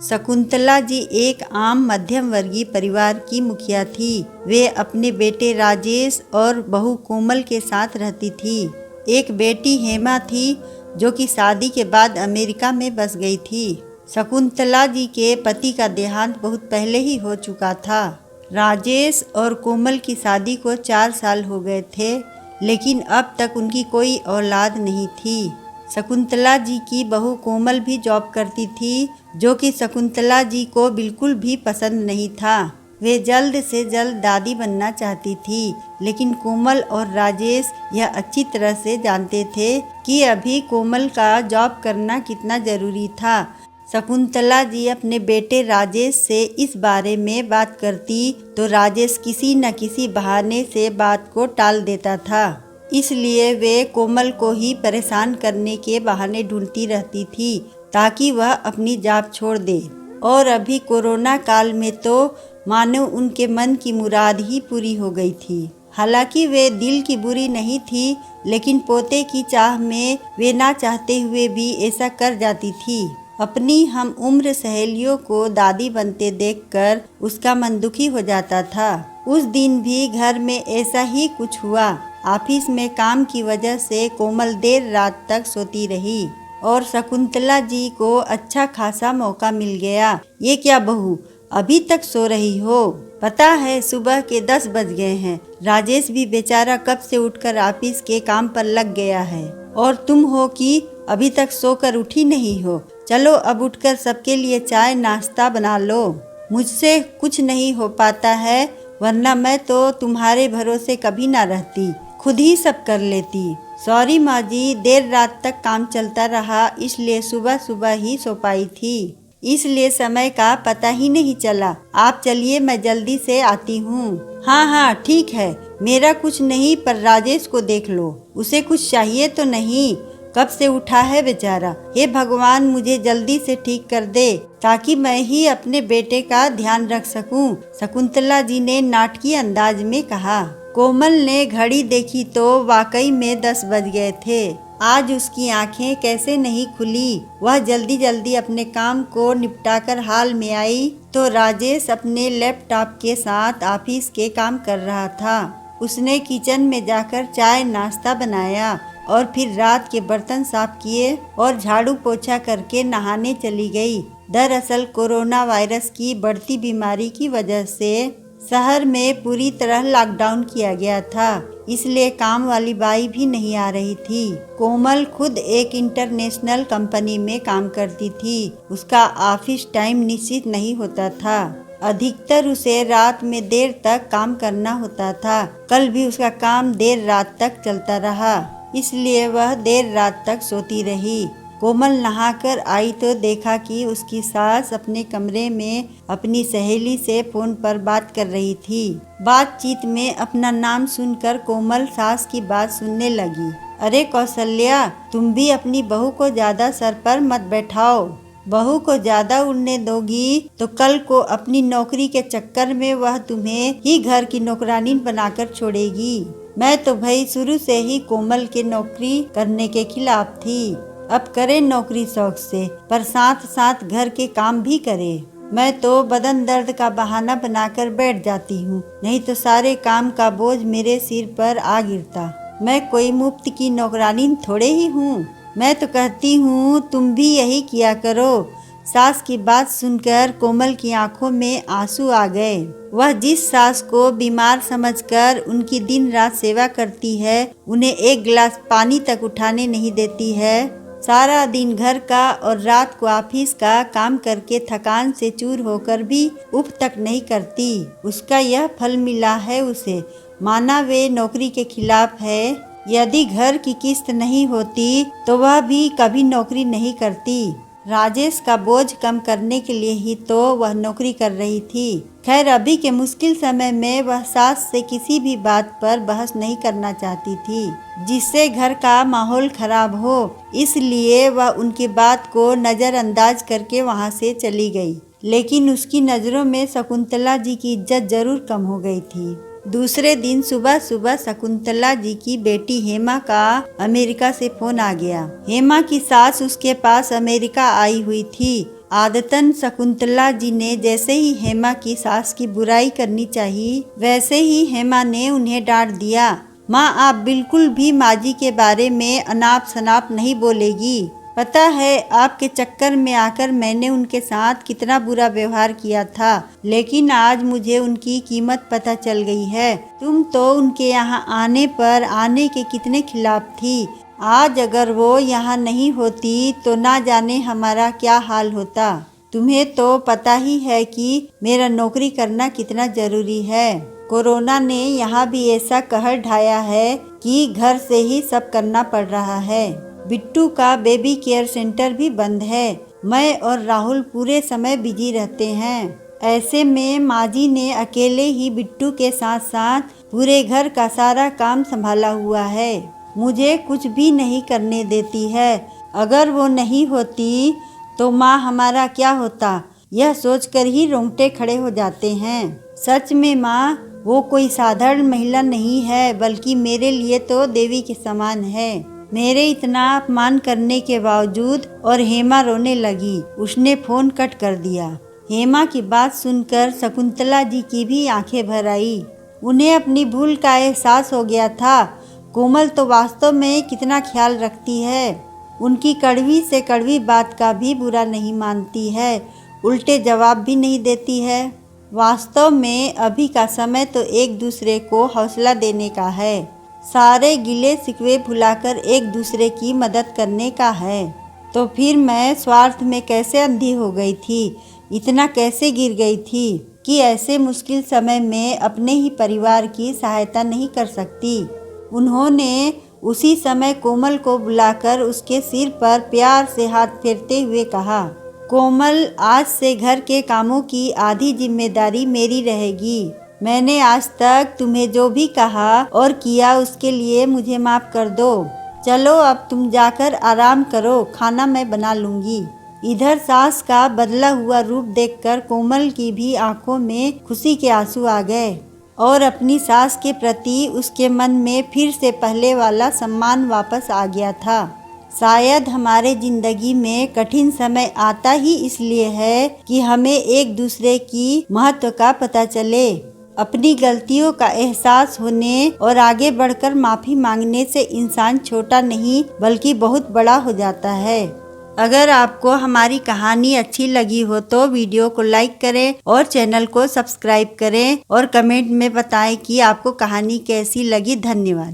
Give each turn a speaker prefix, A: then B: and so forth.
A: शकुंतला जी एक आम मध्यम वर्गीय परिवार की मुखिया थी। वे अपने बेटे राजेश और बहू कोमल के साथ रहती थी। एक बेटी हेमा थी जो कि शादी के बाद अमेरिका में बस गई थी। शकुंतला जी के पति का देहांत बहुत पहले ही हो चुका था। राजेश और कोमल की शादी को 4 साल हो गए थे, लेकिन अब तक उनकी कोई औलाद नहीं थी। शकुंतला जी की बहू कोमल भी जॉब करती थी, जो कि शकुंतला जी को बिल्कुल भी पसंद नहीं था। वे जल्द से जल्द दादी बनना चाहती थी, लेकिन कोमल और राजेश यह अच्छी तरह से जानते थे कि अभी कोमल का जॉब करना कितना ज़रूरी था। शकुंतला जी अपने बेटे राजेश से इस बारे में बात करती तो राजेश किसी न किसी बहाने से बात को टाल देता था। इसलिए वे कोमल को ही परेशान करने के बहाने ढूंढती रहती थी ताकि वह अपनी जॉब छोड़ दे। और अभी कोरोना काल में तो मानो उनके मन की मुराद ही पूरी हो गई थी। हालांकि वे दिल की बुरी नहीं थी, लेकिन पोते की चाह में वे ना चाहते हुए भी ऐसा कर जाती थी। अपनी हम उम्र सहेलियों को दादी बनते देखकर उसका मन दुखी हो जाता था। उस दिन भी घर में ऐसा ही कुछ हुआ। ऑफिस में काम की वजह से कोमल देर रात तक सोती रही और शकुंतला जी को अच्छा खासा मौका मिल गया। ये क्या बहू, अभी तक सो रही हो? पता है सुबह के 10 बज गए हैं। राजेश भी बेचारा कब से उठकर ऑफिस के काम पर लग गया है और तुम हो कि अभी तक सोकर उठी नहीं हो। चलो अब उठकर सबके लिए चाय नाश्ता बना लो। मुझसे कुछ नहीं हो पाता है, वरना मैं तो तुम्हारे भरोसे कभी ना रहती, खुद ही सब कर लेती। सॉरी माँ जी, देर रात तक काम चलता रहा, इसलिए सुबह सुबह ही सो पाई थी, इसलिए समय का पता ही नहीं चला। आप चलिए, मैं जल्दी से आती हूँ। हाँ हाँ ठीक है, मेरा कुछ नहीं, पर राजेश को देख लो, उसे कुछ चाहिए तो नहीं? कब से उठा है बेचारा। हे भगवान, मुझे जल्दी से ठीक कर दे ताकि मैं ही अपने बेटे का ध्यान रख सकूं। शकुंतला जी ने नाटकीय अंदाज में कहा। कोमल ने घड़ी देखी तो वाकई में 10 बज गए थे। आज उसकी आंखें कैसे नहीं खुली। वह जल्दी जल्दी अपने काम को निपटाकर हाल में आई तो राजेश अपने लैपटॉप के साथ ऑफिस के काम कर रहा था। उसने किचन में जाकर चाय नाश्ता बनाया और फिर रात के बर्तन साफ किए और झाड़ू पोछा करके नहाने चली गई। दरअसल कोरोना वायरस की बढ़ती बीमारी की वजह से शहर में पूरी तरह लॉकडाउन किया गया था, इसलिए काम वाली बाई भी नहीं आ रही थी। कोमल खुद एक इंटरनेशनल कंपनी में काम करती थी। उसका ऑफिस टाइम निश्चित नहीं होता था। अधिकतर उसे रात में देर तक काम करना होता था। कल भी उसका काम देर रात तक चलता रहा, इसलिए वह देर रात तक सोती रही। कोमल नहाकर आई तो देखा कि उसकी सास अपने कमरे में अपनी सहेली से फोन पर बात कर रही थी। बातचीत में अपना नाम सुनकर कोमल सास की बात सुनने लगी। अरे कौशल्या, तुम भी अपनी बहू को ज्यादा सर पर मत बैठाओ। बहू को ज्यादा उड़ने दोगी तो कल को अपनी नौकरी के चक्कर में वह तुम्हें ही घर की नौकरानी बनाकर छोड़ेगी। मैं तो भाई शुरू से ही कोमल के नौकरी करने के खिलाफ थी। अब करे नौकरी शौक से, पर साथ साथ घर के काम भी करे। मैं तो बदन दर्द का बहाना बनाकर बैठ जाती हूँ, नहीं तो सारे काम का बोझ मेरे सिर पर आ गिरता। मैं कोई मुफ्त की नौकरानी थोड़े ही हूँ। मैं तो कहती हूँ तुम भी यही किया करो। सास की बात सुनकर कोमल की आंखों में आंसू आ गए। वह जिस सास को बीमार समझकर उनकी दिन रात सेवा करती है, उन्हें एक गिलास पानी तक उठाने नहीं देती है। सारा दिन घर का और रात को ऑफिस का काम करके थकान से चूर होकर भी उफ तक नहीं करती, उसका यह फल मिला है उसे। माना वे नौकरी के खिलाफ है, यदि घर की किस्त नहीं होती तो वह भी कभी नौकरी नहीं करती। राजेश का बोझ कम करने के लिए ही तो वह नौकरी कर रही थी। खैर, अभी के मुश्किल समय में वह सास से किसी भी बात पर बहस नहीं करना चाहती थी जिससे घर का माहौल खराब हो, इसलिए वह उनकी बात को नज़रअंदाज करके वहां से चली गई। लेकिन उसकी नज़रों में शकुंतला जी की इज्जत जरूर कम हो गई थी। दूसरे दिन सुबह सुबह शकुंतला जी की बेटी हेमा का अमेरिका से फोन आ गया। हेमा की सास उसके पास अमेरिका आई हुई थी। आदतन शकुंतला जी ने जैसे ही हेमा की सास की बुराई करनी चाहिए वैसे ही हेमा ने उन्हें डांट दिया। माँ, आप बिल्कुल भी माजी के बारे में अनाप शनाप नहीं बोलेगी। पता है आपके चक्कर में आकर मैंने उनके साथ कितना बुरा व्यवहार किया था, लेकिन आज मुझे उनकी कीमत पता चल गई है। तुम तो उनके यहाँ आने पर आने के कितने खिलाफ थी। आज अगर वो यहाँ नहीं होती तो ना जाने हमारा क्या हाल होता। तुम्हें तो पता ही है कि मेरा नौकरी करना कितना जरूरी है। कोरोना ने यहाँ भी ऐसा कहर ढाया है कि घर से ही सब करना पड़ रहा है। बिट्टू का बेबी केयर सेंटर भी बंद है। मैं और राहुल पूरे समय बिजी रहते हैं। ऐसे में माजी ने अकेले ही बिट्टू के साथ साथ पूरे घर का सारा काम संभाला हुआ है। मुझे कुछ भी नहीं करने देती है। अगर वो नहीं होती तो माँ हमारा क्या होता, यह सोचकर ही रोंगटे खड़े हो जाते हैं। सच में माँ, वो कोई साधारण महिला नहीं है, बल्कि मेरे लिए तो देवी के समान है। मेरे इतना अपमान करने के बावजूद। और हेमा रोने लगी। उसने फोन कट कर दिया। हेमा की बात सुनकर शकुंतला जी की भी आंखें भर आई। उन्हें अपनी भूल का एहसास हो गया था। कोमल तो वास्तव में कितना ख्याल रखती है। उनकी कड़वी से कड़वी बात का भी बुरा नहीं मानती है, उल्टे जवाब भी नहीं देती है। वास्तव में अभी का समय तो एक दूसरे को हौसला देने का है, सारे गिले शिकवे भुलाकर एक दूसरे की मदद करने का है। तो फिर मैं स्वार्थ में कैसे अंधी हो गई थी, इतना कैसे गिर गई थी कि ऐसे मुश्किल समय में अपने ही परिवार की सहायता नहीं कर सकती। उन्होंने उसी समय कोमल को बुलाकर उसके सिर पर प्यार से हाथ फेरते हुए कहा, कोमल, आज से घर के कामों की आधी जिम्मेदारी मेरी रहेगी। मैंने आज तक तुम्हें जो भी कहा और किया उसके लिए मुझे माफ़ कर दो। चलो अब तुम जाकर आराम करो, खाना मैं बना लूँगी। इधर सास का बदला हुआ रूप देखकर कोमल की भी आंखों में खुशी के आंसू आ गए और अपनी सास के प्रति उसके मन में फिर से पहले वाला सम्मान वापस आ गया था। शायद हमारे जिंदगी में कठिन समय आता ही इसलिए है कि हमें एक दूसरे की महत्व का पता चले। अपनी गलतियों का एहसास होने और आगे बढ़कर माफ़ी मांगने से इंसान छोटा नहीं बल्कि बहुत बड़ा हो जाता है। अगर आपको हमारी कहानी अच्छी लगी हो तो वीडियो को लाइक करें और चैनल को सब्सक्राइब करें और कमेंट में बताएं कि आपको कहानी कैसी लगी। धन्यवाद।